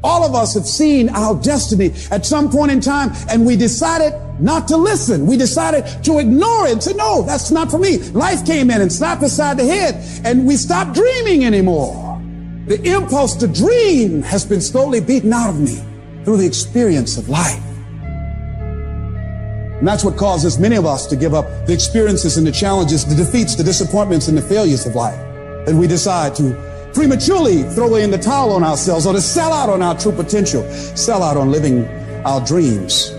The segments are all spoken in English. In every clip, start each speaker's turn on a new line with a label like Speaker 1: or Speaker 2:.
Speaker 1: All of us have seen our destiny at some point in time, and we decided not to listen. We decided to ignore it and say, no, that's not for me. Life came in and slapped us side the head, and we stopped dreaming anymore. The impulse to dream has been slowly beaten out of me through the experience of life. And that's what causes many of us to give up the experiences and the challenges, the defeats, the disappointments, and the failures of life. And we decide to prematurely throw in the towel on ourselves, or to sell out on our true potential, sell out on living our dreams.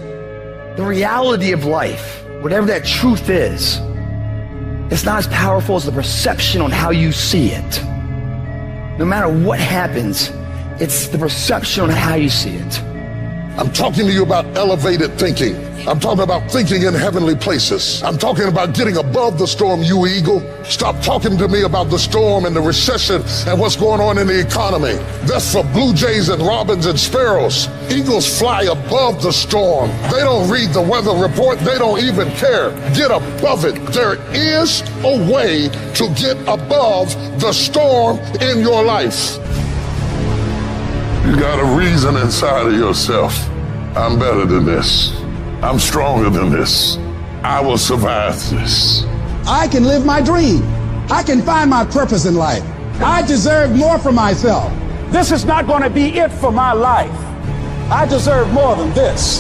Speaker 2: The reality of life, whatever that truth is, it's not as powerful as the perception on how you see it. No matter what happens, it's the perception on how you see it.
Speaker 3: I'm talking to you about elevated thinking. I'm talking about thinking in heavenly places. I'm talking about getting above the storm, you eagle. Stop talking to me about the storm and the recession and what's going on in the economy. That's for blue jays and robins and sparrows. Eagles fly above the storm. They don't read the weather report. They don't even care. Get above it. There is a way to get above the storm in your life. You got a reason inside of yourself. I'm better than this. I'm stronger than this. I will survive this.
Speaker 1: I can live my dream. I can find my purpose in life. I deserve more for myself. This is not going to be it for my life. I deserve more than this.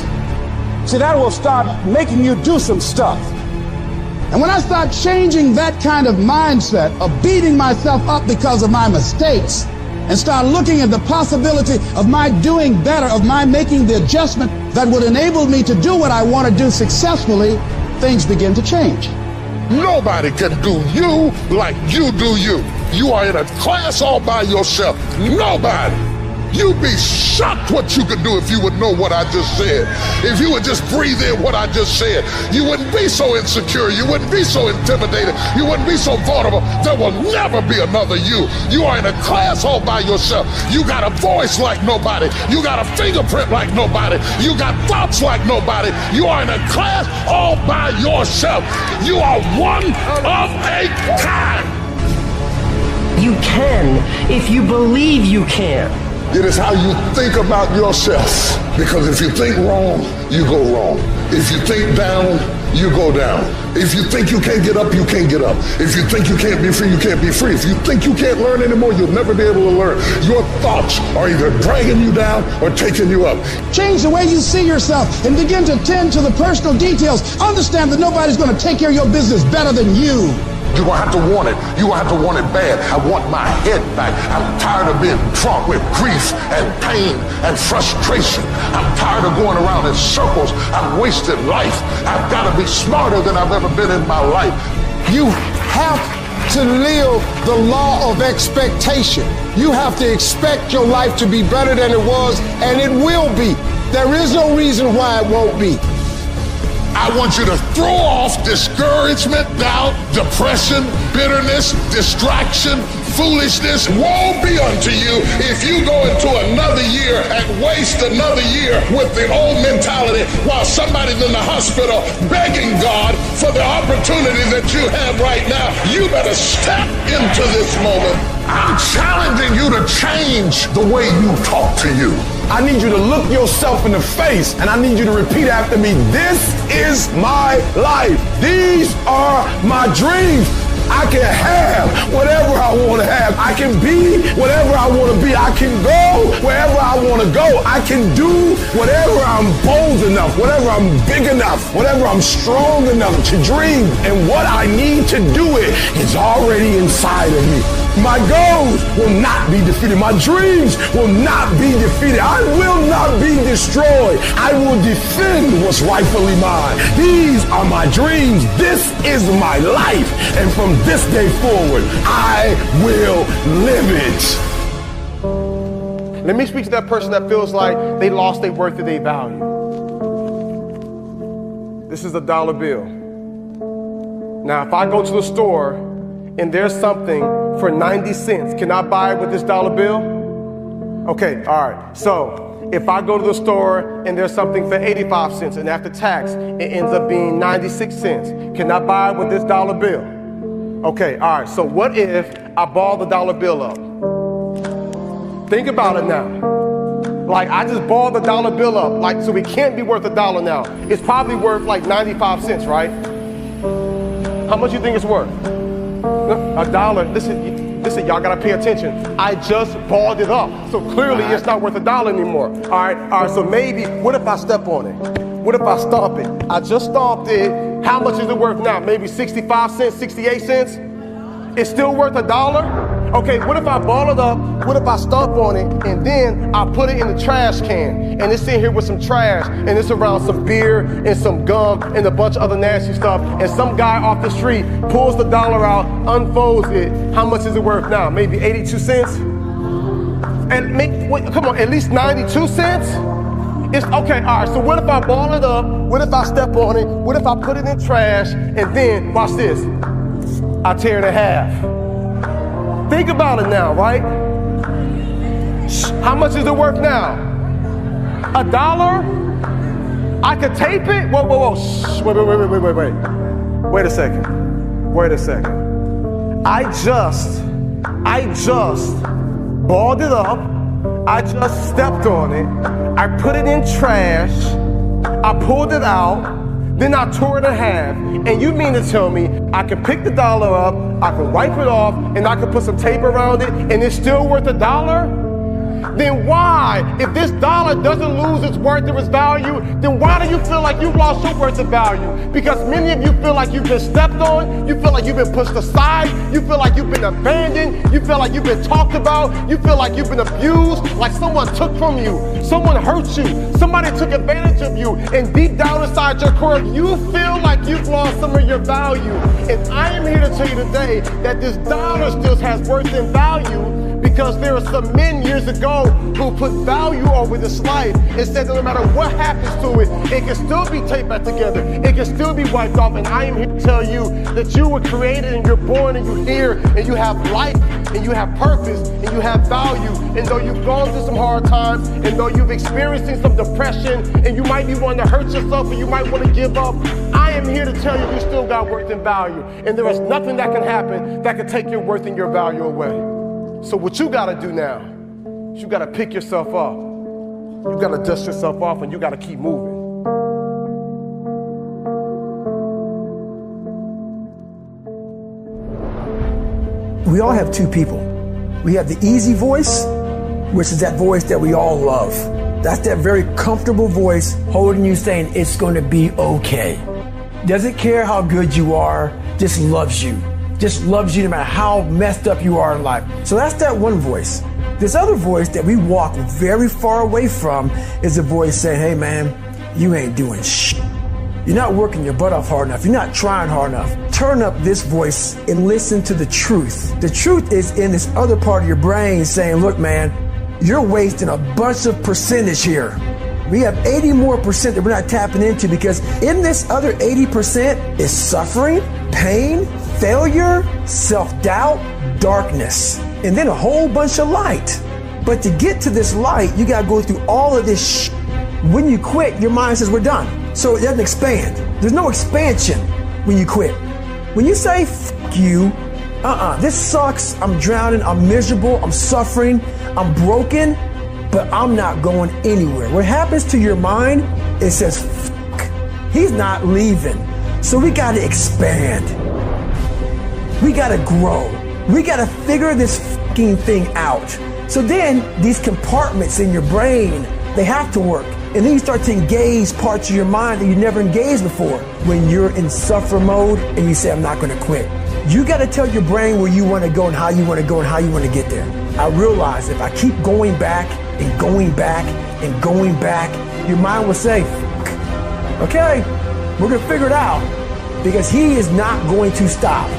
Speaker 1: See, that will start making you do some stuff. And when I start changing that kind of mindset of beating myself up because of my mistakes, and start looking at the possibility of my doing better, of my making the adjustment that would enable me to do what I want to do successfully, things begin to change.
Speaker 3: Nobody can do you like you do you. You are in a class all by yourself. Nobody. You'd be shocked what you could do if you would know what I just said. If you would just breathe in what I just said, you wouldn't be so insecure. You wouldn't be so intimidated. You wouldn't be so vulnerable. There will never be another you. You are in a class all by yourself. You got a voice like nobody. You got a fingerprint like nobody. You got thoughts like nobody. You are in a class all by yourself. You are one of a kind.
Speaker 4: You can if you believe you can.
Speaker 3: It is how you think about yourself. Because if you think wrong, you go wrong. If you think down, you go down. If you think you can't get up, you can't get up. If you think you can't be free, you can't be free. If you think you can't learn anymore, you'll never be able to learn. Your thoughts are either dragging you down or taking you up.
Speaker 1: Change the way you see yourself and begin to tend to the personal details. Understand that nobody's going to take care of your business better than you.
Speaker 3: You're going to have to want it. You're going to have to want it bad. I want my head back. I'm tired of being drunk with grief and pain and frustration. I'm tired of going around in circles. I've wasted life. I've got to be smarter than I've ever been in my life.
Speaker 5: You have to live the law of expectation. You have to expect your life to be better than it was, and it will be. There is no reason why it won't be.
Speaker 3: I want you to throw off discouragement, doubt, depression, bitterness, distraction, foolishness. Woe be unto you if you go into another year and waste another year with the old mentality while somebody's in the hospital begging God for the opportunity that you have right now. You better step into this moment. I'm challenging you to change the way you talk to you.
Speaker 5: I need you to look yourself in the face, and I need you to repeat after me. This is my life. These are my dreams. I can have whatever I want to have. I can be whatever I want to be. I can go wherever I want to go. I can do whatever I'm bold enough, whatever I'm big enough, whatever I'm strong enough to dream. And what I need to do it is already inside of me. My goals will not be defeated. My dreams will not be defeated. I will not be destroyed. I will defend what's rightfully mine. These are my dreams. This is my life. And from this day forward, I will live it.
Speaker 6: Let me speak to that person that feels like they lost their worth and their value. This is a dollar bill. Now, if I go to the store and there's something for 90 cents, can I buy it with this dollar bill? Okay, all right. So if I go to the store and there's something for 85 cents and after tax, it ends up being 96 cents, can I buy it with this dollar bill? Okay, all right. So what if I ball the dollar bill up? Think about it now. Like, I just balled the dollar bill up, like, so it can't be worth $1 now. It's probably worth like 95 cents, right? How much you think it's worth? $1. Listen, y'all gotta pay attention. I just balled it up, so clearly it's not worth $1 anymore. All right, so maybe, what if I step on it? What if I stomp it? I just stomped it. How much is it worth now? Maybe 65 cents, 68 cents? It's still worth $1? Okay, what if I ball it up? What if I stomp on it and then I put it in the trash can and it's in here with some trash and it's around some beer and some gum and a bunch of other nasty stuff, and some guy off the street pulls the dollar out, unfolds it. How much is it worth now? Maybe 82 cents? And come on, at least 92 cents? It's okay, all right, so what if I ball it up? What if I step on it? What if I put it in trash and then, watch this, I tear it in half? Think about it now, right? How much is it worth now? $1? I could tape it? Whoa. Shh. Wait. Wait a second. I just balled it up. I just stepped on it. I put it in trash. I pulled it out. Then I tore it in half. And you mean to tell me I can pick the dollar up, I can wipe it off, and I can put some tape around it, and it's still worth $1? Then why, if this dollar doesn't lose its worth or its value, then why do you feel like you've lost your worth of value? Because many of you feel like you've been stepped on, you feel like you've been pushed aside, you feel like you've been abandoned, you feel like you've been talked about, you feel like you've been abused, like someone took from you, someone hurt you, somebody took advantage of you, and deep down inside your core, you feel like you've lost some of your value. And I am here to tell you today that this dollar still has worth and value, because there are some men years ago who put value over this life and said that no matter what happens to it, it can still be taped back together, it can still be wiped off. And I am here to tell you that you were created and you're born and you're here and you have life and you have purpose and you have value. And though you've gone through some hard times and though you've experienced some depression and you might be wanting to hurt yourself and you might want to give up, I am here to tell you still got worth and value. And there is nothing that can happen that can take your worth and your value away. So what you gotta do now, you gotta pick yourself up. You gotta dust yourself off and you gotta keep moving.
Speaker 2: We all have two people. We have the easy voice, which is that voice that we all love. That's that very comfortable voice holding you saying it's gonna be okay. Doesn't care how good you are, just loves you. Just loves you no matter how messed up you are in life. So that's that one voice. This other voice that we walk very far away from is a voice saying, hey man, you ain't doing shit. You're not working your butt off hard enough. You're not trying hard enough. Turn up this voice and listen to the truth. The truth is in this other part of your brain saying, look man, you're wasting a bunch of percentage here. We have 80 more percent that we're not tapping into, because in this other 80% is suffering, pain, failure, self-doubt, darkness, and then a whole bunch of light. But to get to this light, you gotta go through all of this When you quit, your mind says we're done. So it doesn't expand. There's no expansion when you quit. When you say, F you, this sucks, I'm drowning, I'm miserable, I'm suffering, I'm broken, but I'm not going anywhere. What happens to your mind, it says, F he's not leaving. So we gotta expand. We gotta grow. We gotta figure this fucking thing out. So then these compartments in your brain, they have to work. And then you start to engage parts of your mind that you never engaged before. When you're in suffer mode and you say, I'm not gonna quit. You gotta tell your brain where you wanna go and how you wanna go and how you wanna get there. I realize if I keep going back and going back and going back, your mind will say, okay, we're gonna figure it out, because he is not going to stop.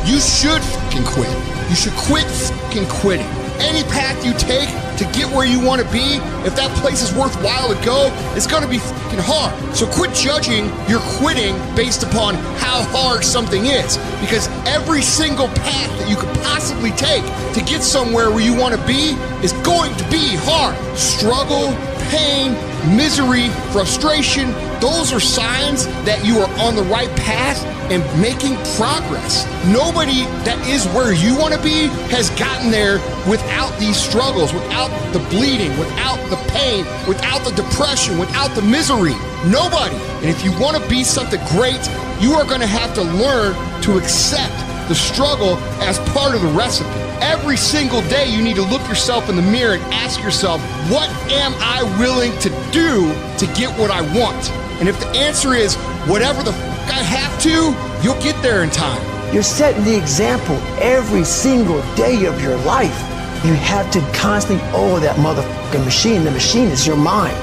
Speaker 7: You should fucking quit. You should quit fucking quitting. Any path you take to get where you want to be, if that place is worthwhile to go, it's going to be fucking hard. So quit judging your quitting based upon how hard something is, because every single path that you could possibly take to get somewhere where you want to be is going to be hard. Struggle, pain, misery, frustration, those are signs that you are on the right path and making progress. Nobody that is where you want to be has gotten there without these struggles, without the bleeding, without the pain, without the depression, without the misery. Nobody. And if you want to be something great, you are going to have to learn to accept the struggle as part of the recipe. Every single day you need to look yourself in the mirror and ask yourself, what am I willing to do to get what I want? And if the answer is whatever the I have to, you'll get there in time.
Speaker 8: You're setting the example every single day of your life. You have to constantly owe that motherfucking machine. The machine is your mind.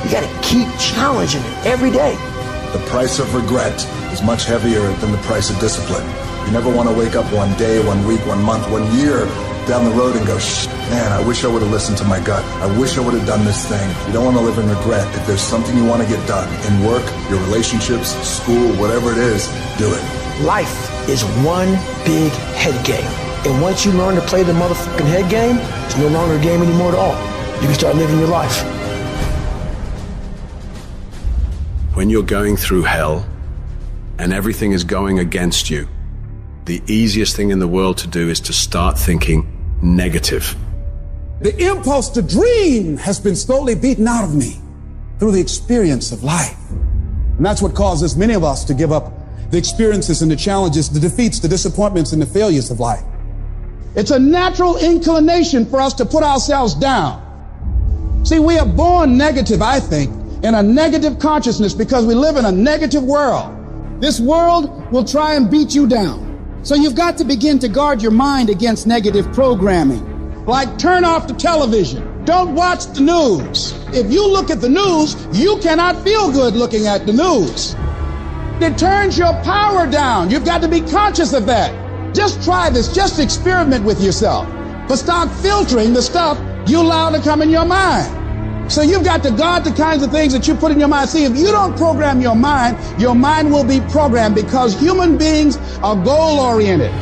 Speaker 8: You got to keep challenging it every day.
Speaker 9: The price of regret is much heavier than the price of discipline. You never want to wake up one day, 1 week, 1 month, 1 year down the road and go, man, I wish I would have listened to my gut. I wish I would have done this thing. You don't want to live in regret. If there's something you want to get done in work, your relationships, school, whatever it is, do it.
Speaker 8: Life is one big head game. And once you learn to play the motherfucking head game, it's no longer a game anymore at all. You can start living your life.
Speaker 10: When you're going through hell and everything is going against you, the easiest thing in the world to do is to start thinking negative.
Speaker 1: The impulse to dream has been slowly beaten out of me through the experience of life. And that's what causes many of us to give up the experiences and the challenges, the defeats, the disappointments, and the failures of life. It's a natural inclination for us to put ourselves down. See, we are born negative, I think, in a negative consciousness because we live in a negative world. This world will try and beat you down. So you've got to begin to guard your mind against negative programming. Like turn off the television. Don't watch the news. If you look at the news, you cannot feel good looking at the news. It turns your power down. You've got to be conscious of that. Just try this. Just experiment with yourself. But start filtering the stuff you allow to come in your mind. So you've got to guard the kinds of things that you put in your mind. See, if you don't program your mind will be programmed because human beings are goal-oriented.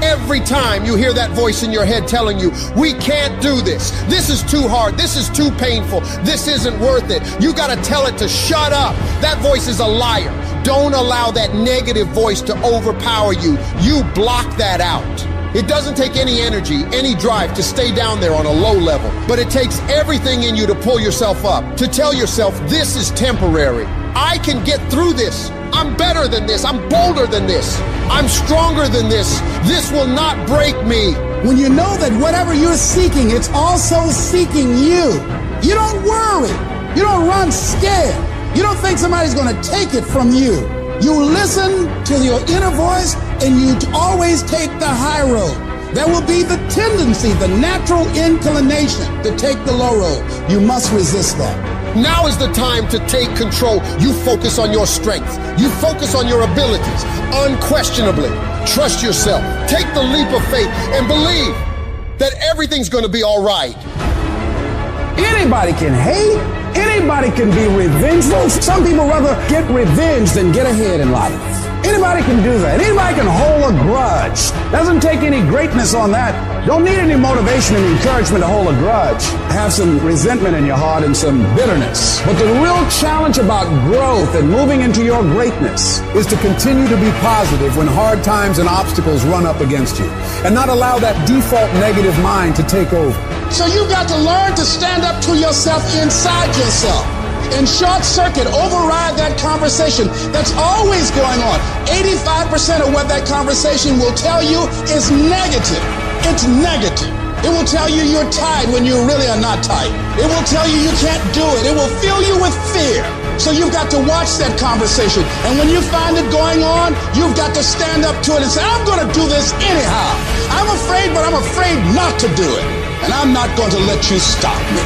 Speaker 7: Every time you hear that voice in your head telling you, we can't do this. This is too hard. This is too painful. This isn't worth it. You got to tell it to shut up. That voice is a liar. Don't allow that negative voice to overpower you. You block that out. It doesn't take any energy, any drive to stay down there on a low level, but it takes everything in you to pull yourself up, to tell yourself this is temporary. I can get through this. I'm better than this. I'm bolder than this. I'm stronger than this. This will not break me.
Speaker 1: When you know that whatever you're seeking, it's also seeking you. You don't worry. You don't run scared. You don't think somebody's going to take it from you. You listen to your inner voice and you always take the high road. There will be the tendency, the natural inclination to take the low road. You must resist that.
Speaker 7: Now is the time to take control. You focus on your strength. You focus on your abilities. Unquestionably, trust yourself. Take the leap of faith and believe that everything's going to be all right.
Speaker 1: Anybody can hate. Anybody can be revengeful. Some people rather get revenge than get ahead in life. Anybody can do that. Anybody can hold a grudge. Doesn't take any greatness on that. Don't need any motivation and encouragement to hold a grudge. Have some resentment in your heart and some bitterness. But the real challenge about growth and moving into your greatness is to continue to be positive when hard times and obstacles run up against you, and not allow that default negative mind to take over. So you've got to learn to stand up to yourself inside yourself and short circuit, override that conversation that's always going on. 85% of what that conversation will tell you is negative. It's negative. It will tell you you're tired when you really are not tired. It will tell you you can't do it. It will fill you with fear. So you've got to watch that conversation. And when you find it going on, you've got to stand up to it and say, I'm going to do this anyhow. I'm afraid, but I'm afraid not to do it. And I'm not going to let you stop me.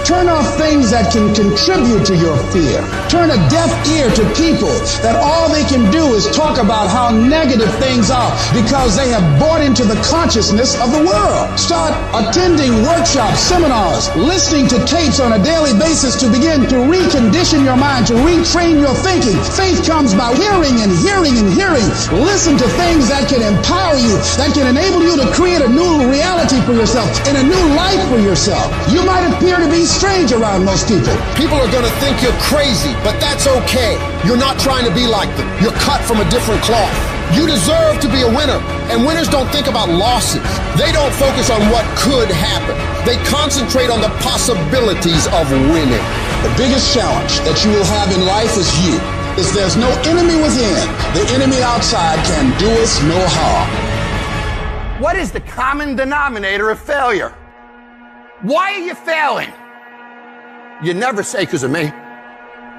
Speaker 1: Turn off things that can contribute to your fear. Turn a deaf ear to people that all they can do is talk about how negative things are because they have bought into the consciousness of the world. Start attending workshops, seminars, listening to tapes on a daily basis to begin to recondition your mind, to retrain your thinking. Faith comes by hearing and hearing and hearing. Listen to things that can empower you, that can enable you to create a new reality for yourself and a new life for yourself. You might appear to be strange around most people.
Speaker 7: People are going to think you're crazy, but that's okay. You're not trying to be like them. You're cut from a different cloth. You deserve to be a winner, and winners don't think about losses. They don't focus on what could happen. They concentrate on the possibilities of winning.
Speaker 1: The biggest challenge that you will have in life is you. Is there's no enemy within. The enemy outside can do us no harm.
Speaker 2: What is the common denominator of failure? Why are you failing? You never say because of me.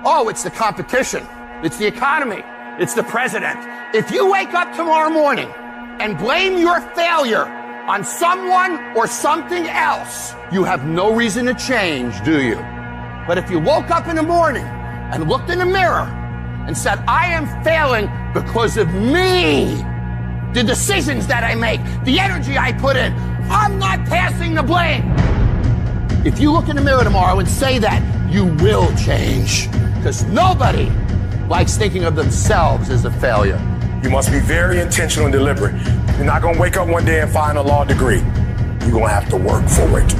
Speaker 2: Oh, it's the competition. It's the economy. It's the president. If you wake up tomorrow morning and blame your failure on someone or something else, you have no reason to change, do you? But if you woke up in the morning and looked in the mirror and said, I am failing because of me, the decisions that I make, the energy I put in, I'm not passing the blame. If you look in the mirror tomorrow and say that, you will change. Because nobody likes thinking of themselves as a failure.
Speaker 5: You must be very intentional and deliberate. You're not going to wake up one day and find a law degree. You're going to have to work for it.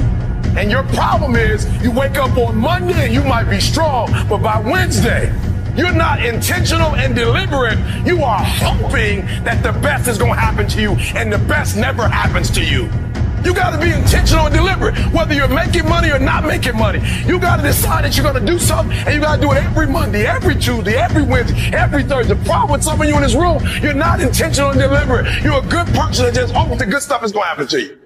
Speaker 5: And your problem is you wake up on Monday and you might be strong, but by Wednesday, you're not intentional and deliberate. You are hoping that the best is going to happen to you, and the best never happens to you. You got to be intentional and deliberate, whether you're making money or not making money. You got to decide that you're going to do something, and you got to do it every Monday, every Tuesday, every Wednesday, every Thursday. The problem with some of you in this room, you're not intentional and deliberate. You're a good person that just hopes the good stuff is going to happen to you.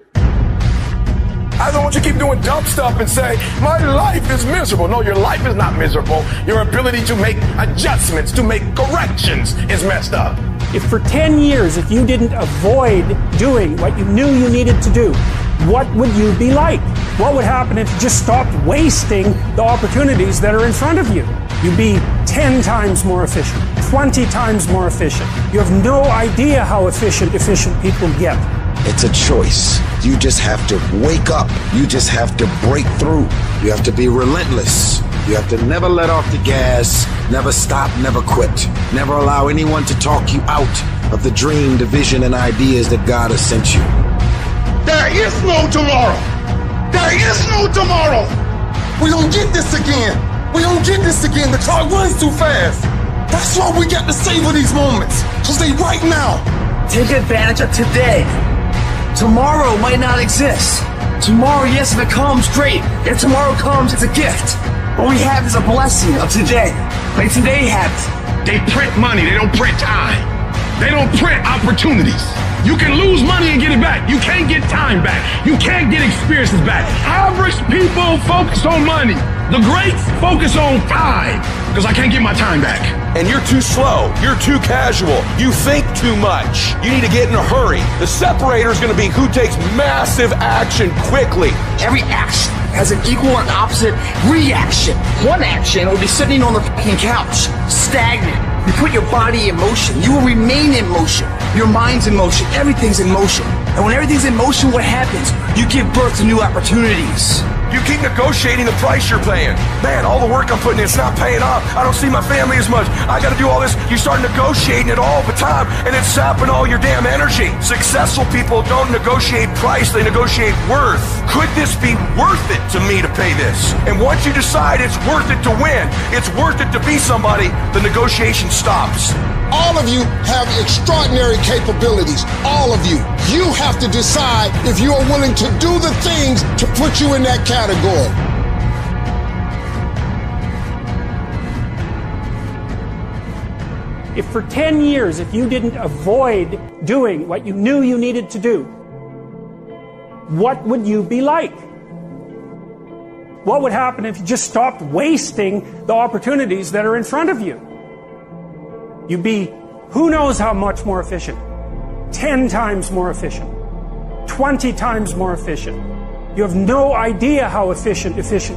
Speaker 5: I don't want you to keep doing dumb stuff and say, my life is miserable. No, your life is not miserable. Your ability to make adjustments, to make corrections is messed up.
Speaker 11: If for 10 years, if you didn't avoid doing what you knew you needed to do, what would you be like? What would happen if you just stopped wasting the opportunities that are in front of you? You'd be 10 times more efficient, 20 times more efficient. You have no idea how efficient people get.
Speaker 12: It's a choice. You just have to wake up. You just have to break through. You have to be relentless. You have to never let off the gas, never stop, never quit. Never allow anyone to talk you out of the dream, the vision, and ideas that God has sent you.
Speaker 7: There is no tomorrow. There is no tomorrow. We don't get this again. We don't get this again. The clock runs too fast. That's why we got to savor these moments, because they right now.
Speaker 8: Take advantage of today. Tomorrow might not exist. Tomorrow, yes, if it comes, great. If tomorrow comes, it's a gift. What we have is a blessing of today. Make today happen.
Speaker 5: They print money, they don't print time. They don't print opportunities. You can lose money and get it back. You can't get time back. You can't get experiences back. Average people focus on money. The greats focus on time, because I can't get my time back.
Speaker 13: And you're too slow. You're too casual. You think too much. You need to get in a hurry. The separator is going to be who takes massive action quickly.
Speaker 8: Every action has an equal and opposite reaction. One action will be sitting on the fucking couch, stagnant. You put your body in motion. You will remain in motion. Your mind's in motion. Everything's in motion. And when everything's in motion, what happens? You give birth to new opportunities.
Speaker 13: You keep negotiating the price you're paying. Man, all the work I'm putting in, it's not paying off. I don't see my family as much. I got to do all this. You start negotiating it all the time, and it's sapping all your damn energy. Successful people don't negotiate price, they negotiate worth. Could this be worth it to me to pay this? And once you decide it's worth it to win, it's worth it to be somebody, the negotiation stops.
Speaker 7: All of you have extraordinary capabilities. All of you. You have to decide if you are willing to do the things to put you in that category.
Speaker 11: If for 10 years, if you didn't avoid doing what you knew you needed to do, what would you be like? What would happen if you just stopped wasting the opportunities that are in front of you? You'd be who knows how much more efficient. 10 times more efficient. 20 times more efficient. You have no idea how efficient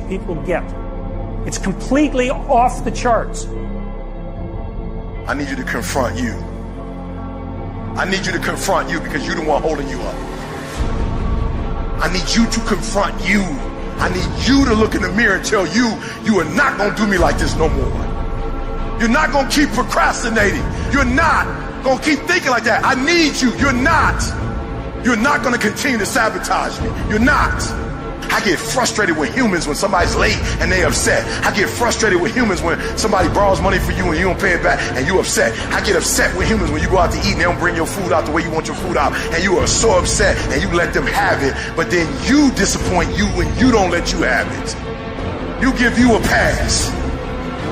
Speaker 11: people get. It's completely off the charts.
Speaker 5: I need you to confront you. I need you to confront you because you're the one holding you up. I need you to confront you. I need you to look in the mirror and tell you, you are not going to do me like this no more. You're not going to keep procrastinating. You're not going to keep thinking like that. I need you. You're not. You're not going to continue to sabotage me. You're not.
Speaker 13: I get frustrated with humans when somebody's late and they upset. I get frustrated with humans when somebody borrows money for you and you don't pay it back and you upset. I get upset with humans when you go out to eat and they don't bring your food out the way you want your food out and you are so upset and you let them have it, but then you disappoint you when you don't let you have it. You give you a pass.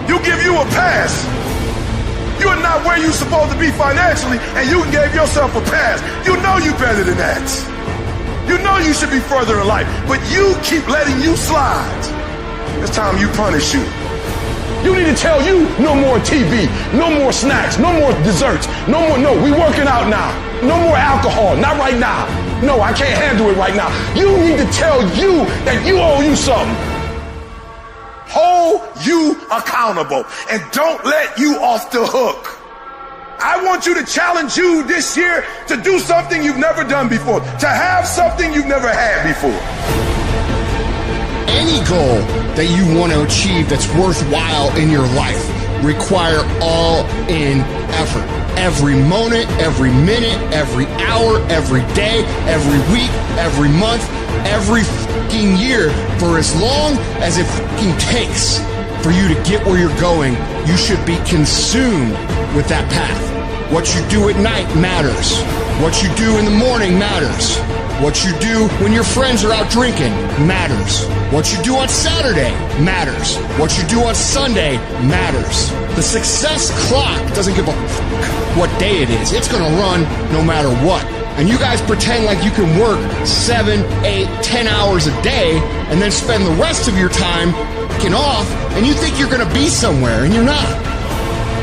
Speaker 13: You give you a pass. You are not where you're supposed to be financially and you gave yourself a pass. You know you better than that. You know you should be further in life, but you keep letting you slide. It's time you punish you.
Speaker 5: You need to tell you no more TV, no more snacks, no more desserts, no, we working out now. No more alcohol, not right now. No, I can't handle it right now. You need to tell you that you owe you something.
Speaker 13: Hold you accountable and don't let you off the hook. I want you to challenge you this year to do something you've never done before, to have something you've never had before.
Speaker 7: Any goal that you want to achieve that's worthwhile in your life require all-in effort. Every moment, every minute, every hour, every day, every week, every month, every fucking year, for as long as it fucking takes for you to get where you're going, you should be consumed with that path. What you do at night matters. What you do in the morning matters. What you do when your friends are out drinking matters. What you do on Saturday matters. What you do on Sunday matters. The success clock doesn't give a fuck what day it is. It's gonna run no matter what. And you guys pretend like you can work 7, 8, 10 hours a day and then spend the rest of your time f***ing off, and you think you're gonna be somewhere, and you're not.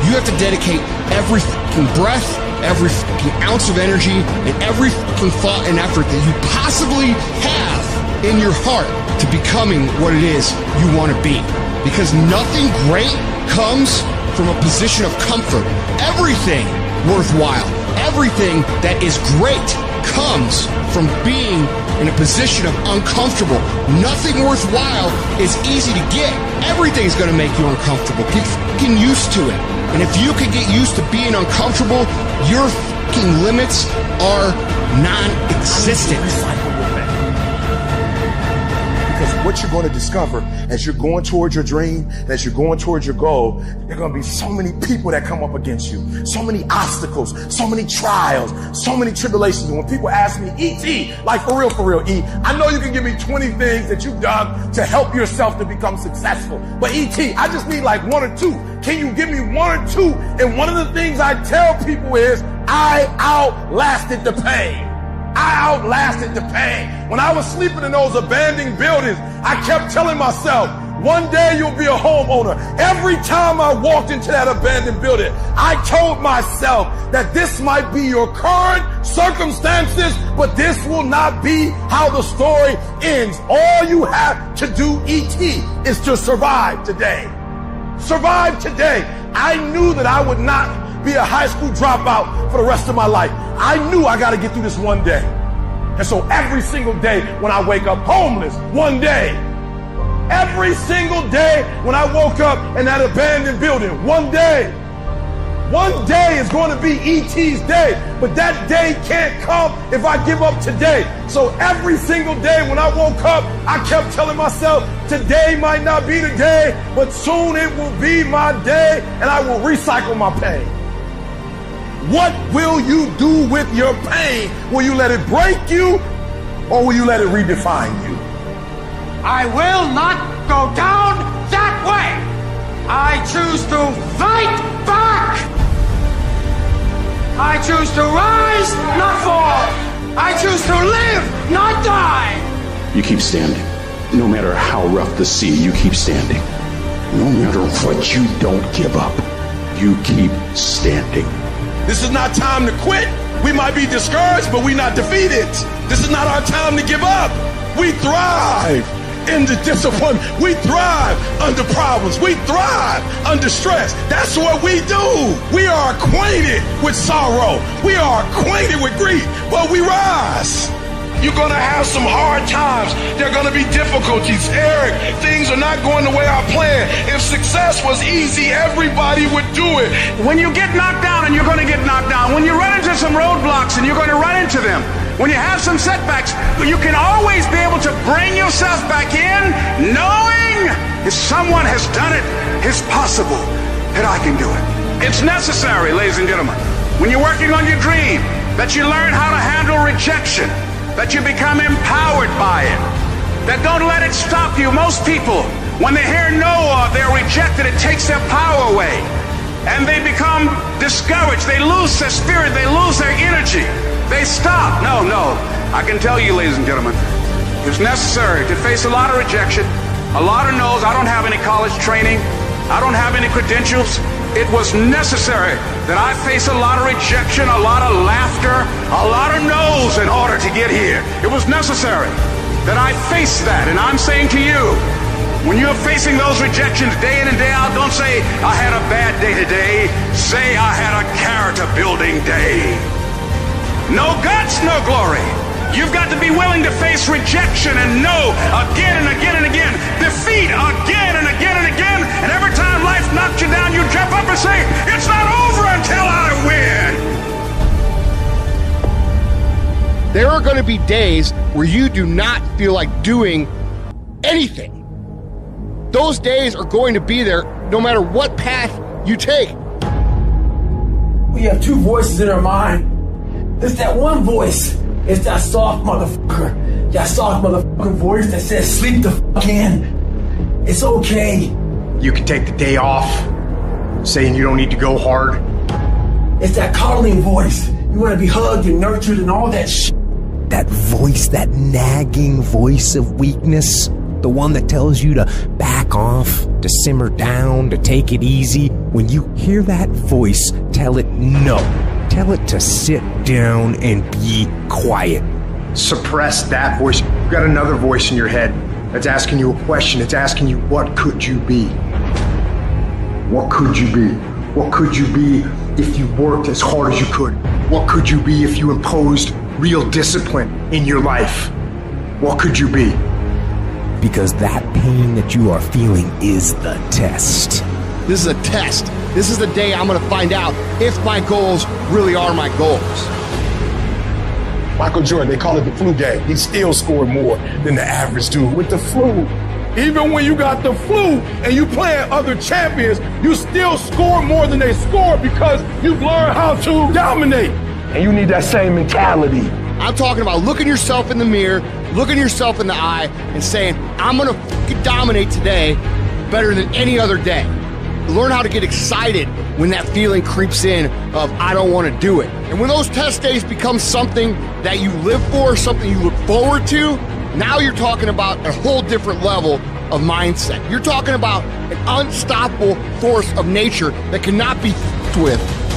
Speaker 7: You have to dedicate every f***ing breath, every f***ing ounce of energy, and every f***ing thought and effort that you possibly have in your heart to becoming what it is you want to be. Because nothing great comes from a position of comfort. Everything worthwhile, everything that is great comes from being in a position of uncomfortable. Nothing worthwhile is easy to get. Everything's going to make you uncomfortable. Get f***ing used to it. And if you can get used to being uncomfortable, your f***ing limits are non-existent.
Speaker 5: Because what you're going to discover as you're going towards your dream, and as you're going towards your goal, there are going to be so many people that come up against you, so many obstacles, so many trials, so many tribulations. And when people ask me, E.T., like for real, E, I know you can give me 20 things that you've done to help yourself to become successful. But E.T., I just need like 1 or 2. Can you give me 1 or 2? And one of the things I tell people is, I outlasted the pain. I outlasted the pain. When I was sleeping in those abandoned buildings, I kept telling myself, one day you'll be a homeowner. Every time I walked into that abandoned building, I told myself that this might be your current circumstances, but this will not be how the story ends. All you have to do, E.T., is to survive today. Survive today. I knew that I would not be a high school dropout for the rest of my life. I knew I got to get through this one day. And so every single day when I wake up homeless, one day, every single day when I woke up in that abandoned building, one day is going to be E.T.'s day, but that day can't come if I give up today. So every single day when I woke up, I kept telling myself, today might not be the day, but soon it will be my day, and I will recycle my pain. What will you do with your pain? Will you let it break you, or will you let it redefine you?
Speaker 14: I will not go down that way. I choose to fight back. I choose to rise, not fall. I choose to live, not die.
Speaker 15: You keep standing. No matter how rough the sea, you keep standing. No matter what, you don't give up. You keep standing.
Speaker 5: This is not time to quit. We might be discouraged, but we're not defeated. This is not our time to give up. We thrive in the discipline. We thrive under problems. We thrive under stress. That's what we do. We are acquainted with sorrow. We are acquainted with grief, but we rise. You're going to have some hard times. There are going to be difficulties. Eric, things are not going the way I planned. If success was easy, everybody would do it.
Speaker 14: When you get knocked down, and you're going to get knocked down, when you run into some roadblocks and you're going to run into them,
Speaker 1: When you have some setbacks, you can always be able to bring yourself back in, knowing if someone has done it, it's possible that I can do it. It's necessary, ladies and gentlemen, when you're working on your dream, that you learn how to handle rejection, that you become empowered by it, that don't let it stop you. Most people, when they hear no or they're rejected, it takes their power away. And they become discouraged. They lose their spirit. They lose their energy. They stop. No. I can tell you, ladies and gentlemen, it's necessary to face a lot of rejection, a lot of no's. I don't have any college training. I don't have any credentials. It was necessary that I face a lot of rejection, a lot of laughter, a lot of no's in order to get here. It was necessary that I face that. And I'm saying to you, when you're facing those rejections day in and day out, don't say, I had a bad day today. Say, I had a character building day. No guts, no glory. You've got to be willing to face rejection and no again and again and again. Defeat again and again and again. And every time life knocks you down, you jump up and say, it's not over until I win.
Speaker 7: There are going to be days where you do not feel like doing anything. Those days are going to be there no matter what path you take.
Speaker 8: We have two voices in our mind. There's that one voice. It's that soft motherfucker. That soft motherfucking voice that says, sleep the fuck in. It's okay.
Speaker 5: You can take the day off, saying you don't need to go hard.
Speaker 8: It's that coddling voice. You want to be hugged and nurtured and all that shit.
Speaker 16: That voice, that nagging voice of weakness, the one that tells you to back off, to simmer down, to take it easy. When you hear that voice, tell it no. Tell it to sit down and be quiet.
Speaker 5: Suppress that voice. You've got another voice in your head that's asking you a question. It's asking you, what could you be? What could you be? What could you be if you worked as hard as you could? What could you be if you imposed real discipline in your life? What could you be?
Speaker 16: Because that pain that you are feeling is the test.
Speaker 7: This is a test. This is the day I'm going to find out if my goals really are my goals.
Speaker 5: Michael Jordan, they call it the flu game. He still scored more than the average dude with the flu. Even when you got the flu and you playing other champions, you still score more than they score because you've learned how to dominate. And you need that same mentality.
Speaker 7: I'm talking about looking yourself in the mirror, looking yourself in the eye and saying, I'm going to fucking dominate today better than any other day. Learn how to get excited when that feeling creeps in of, I don't want to do it. And when those test days become something that you live for, something you look forward to, now you're talking about a whole different level of mindset. You're talking about an unstoppable force of nature that cannot be f***ed with.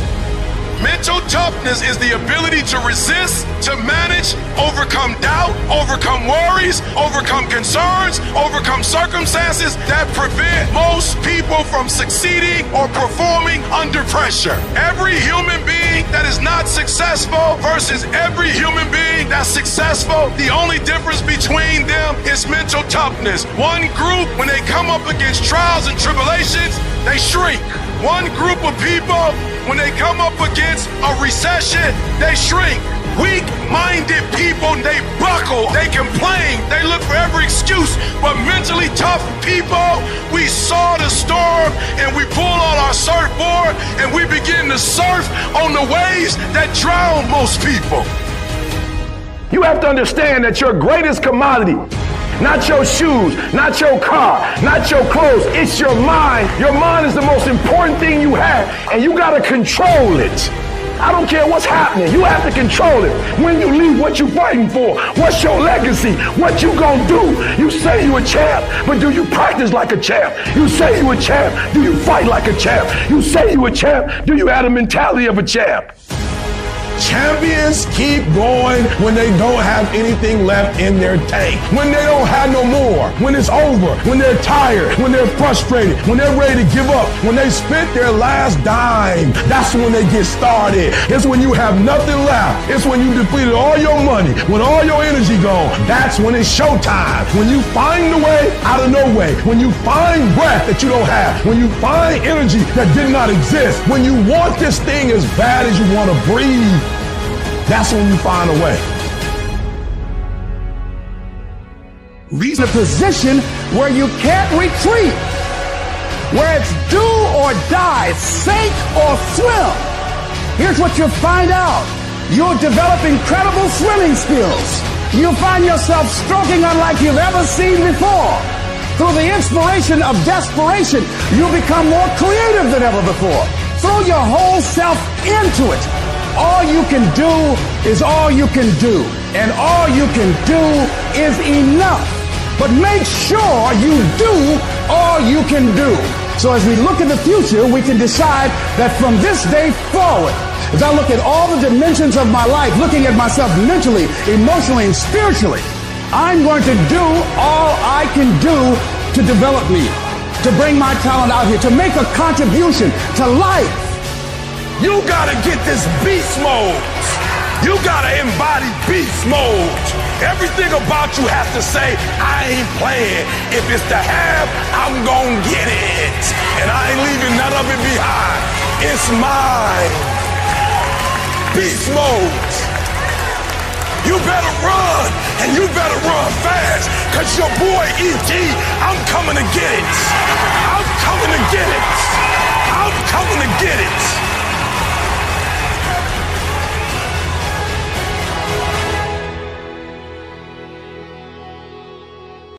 Speaker 13: Mental toughness is the ability to resist, to manage, overcome doubt, overcome worries, overcome concerns, overcome circumstances that prevent most people from succeeding or performing under pressure. Every human being that is not successful versus every human being that's successful, the only difference between them is mental toughness. One group, when they come up against trials and tribulations, they shrink. One group of people, when they come up against a recession, they shrink. Weak-minded people, they buckle, they complain, they look for every excuse. But mentally tough people, we saw the storm and we pull on our surfboard and we begin to surf on the waves that drown most people.
Speaker 5: You have to understand that your greatest commodity, not your shoes, not your car, not your clothes, it's your mind. Your mind is the most important thing you have, and you gotta control it. I don't care what's happening, you have to control it. When you leave, what you fighting for? What's your legacy? What you gonna do? You say you a champ, but do you practice like a champ? You say you a champ, do you fight like a champ? You say you a champ, do you have the mentality of a champ? Champions keep going when they don't have anything left in their tank. When they don't have no more. When it's over. When they're tired. When they're frustrated. When they're ready to give up. When they spent their last dime. That's when they get started. It's when you have nothing left. It's when you depleted all your money. When all your energy gone. That's when it's showtime. When you find the way out of no way. When you find breath that you don't have. When you find energy that did not exist. When you want this thing as bad as you want to breathe. That's when you find a way.
Speaker 1: Reason a position where you can't retreat, where it's do or die, sink or swim. Here's what you'll find out. You'll develop incredible swimming skills. You'll find yourself stroking unlike you've ever seen before. Through the inspiration of desperation, you'll become more creative than ever before. Throw your whole self into it. All you can do is all you can do. And all you can do is enough. But make sure you do all you can do. So as we look at the future, we can decide that from this day forward, as I look at all the dimensions of my life, looking at myself mentally, emotionally, and spiritually, I'm going to do all I can do to develop me, to bring my talent out here, to make a contribution to life.
Speaker 5: You gotta get this beast mode. You gotta embody beast mode. Everything about you has to say, I ain't playing. If it's to have, I'm gonna get it. And I ain't leaving none of it behind. It's mine. Beast mode. You better run, and you better run fast, cause your boy E.T., I'm coming to get it.